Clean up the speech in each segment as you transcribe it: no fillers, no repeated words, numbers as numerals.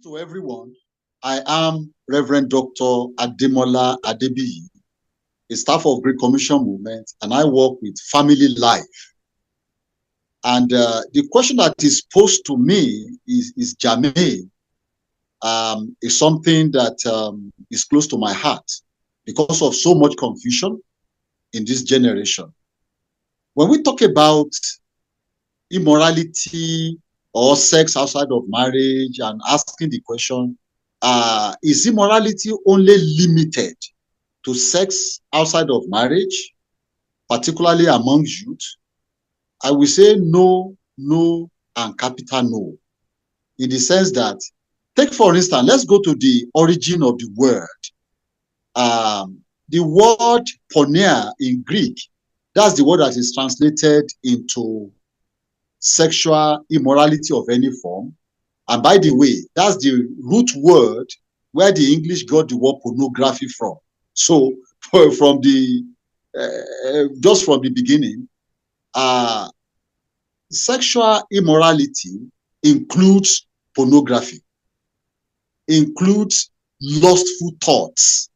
To everyone, I am Reverend Dr. Ademola Adebiyyi, a staff of Great Commission Movement, and I work with Family Life. And the question that is posed to me is germane, is something that is close to my heart because of so much confusion in this generation. When we talk about immorality or sex outside of marriage and asking the question, is immorality only limited to sex outside of marriage, particularly among youth? I will say no, no, and capital no, in the sense that, take for instance, let's go to the origin of the word. The word porneia in Greek, that's the word that is translated into sexual immorality of any form. And by the way, that's the root word where the English got the word pornography from. So from the just from the beginning, uh, sexual immorality includes pornography, includes lustful thoughts.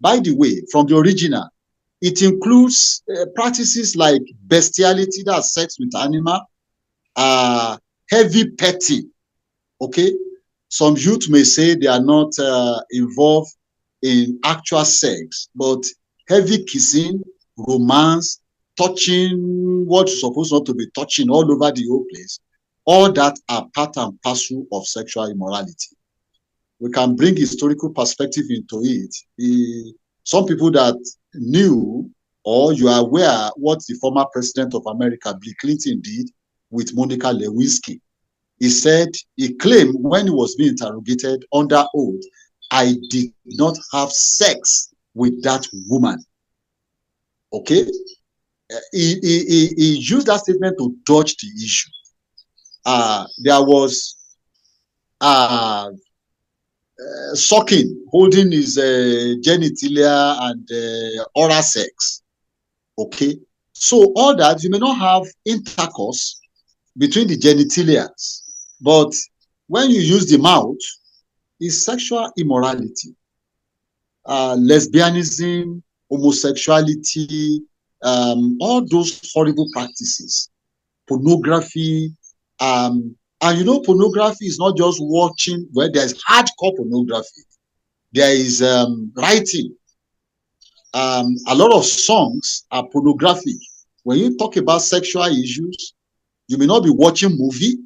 By the way, from the original, it includes practices like bestiality, that's sex with animal, heavy petting. Okay, some youth may say they are not involved in actual sex, but heavy kissing, romance, touching what you're supposed not to be touching all over the whole place, all that are part and parcel of sexual immorality. We can bring historical perspective into it. Some people that knew or you are aware what the former president of America, Bill Clinton, did with Monica Lewinsky. He claimed when he was being interrogated under oath, I did not have sex with that woman. Okay? He used that statement to dodge the issue. There was sucking, holding his genitalia and oral sex. Okay? So all that, you may not have intercourse between the genitalia, but when you use the mouth, is sexual immorality. Lesbianism, homosexuality, all those horrible practices, pornography, and you know, pornography is not just watching, where there's hardcore pornography. There is writing. A lot of songs are pornographic. When you talk about sexual issues, you may not be watching movie,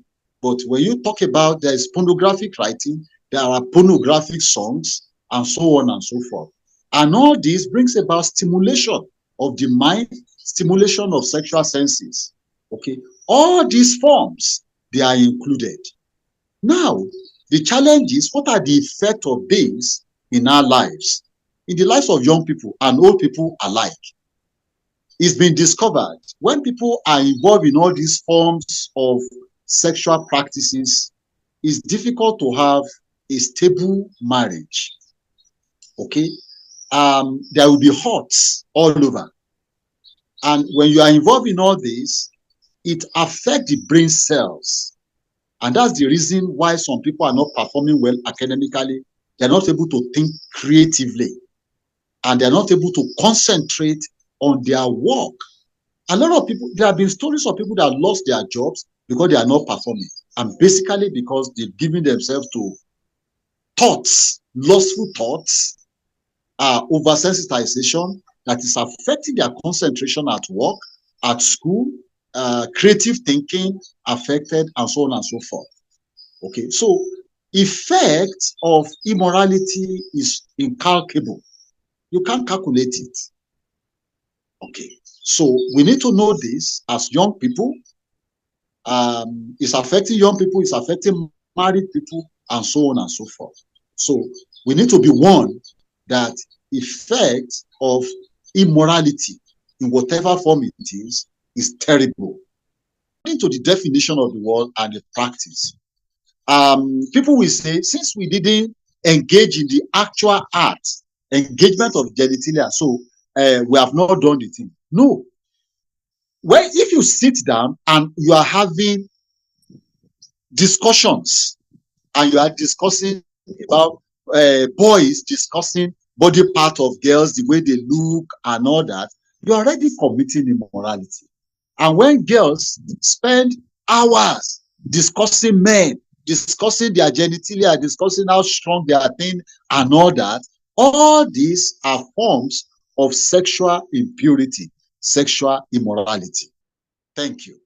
but when you talk about there's pornographic writing, there are pornographic songs, and so on and so forth. And all this brings about stimulation of the mind, stimulation of sexual senses. Okay, all these forms, they are included. Now, the challenge is, what are the effects of this in our lives, in the lives of young people and old people alike? It's been discovered when people are involved in all these forms of sexual practices, it's difficult to have a stable marriage. Okay, there will be hurts all over, and when you are involved in all this, it affects the brain cells, and that's the reason why some people are not performing well academically. They're not able to think creatively, and they're not able to concentrate on their work. A lot of people, there have been stories of people that lost their jobs because they are not performing, and basically because they've given themselves to thoughts, lustful thoughts, oversensitization that is affecting their concentration at work, at school, creative thinking affected, and so on and so forth. Okay, so effect of immorality is incalculable. You can't calculate it. Okay, so we need to know this as young people. It's affecting young people, it's affecting married people, and so on and so forth. So we need to be warned that effect of immorality in whatever form it is terrible. According to the definition of the word and the practice, people will say, since we didn't engage in the actual act, engagement of genitalia, so we have not done the thing. No. Well, if you sit down and you are having discussions and you are discussing about boys discussing body part of girls, the way they look and all that, you're already committing immorality. And when girls spend hours discussing men, discussing their genitalia, discussing how strong they are thin and all these are forms of sexual impurity, sexual immorality. Thank you.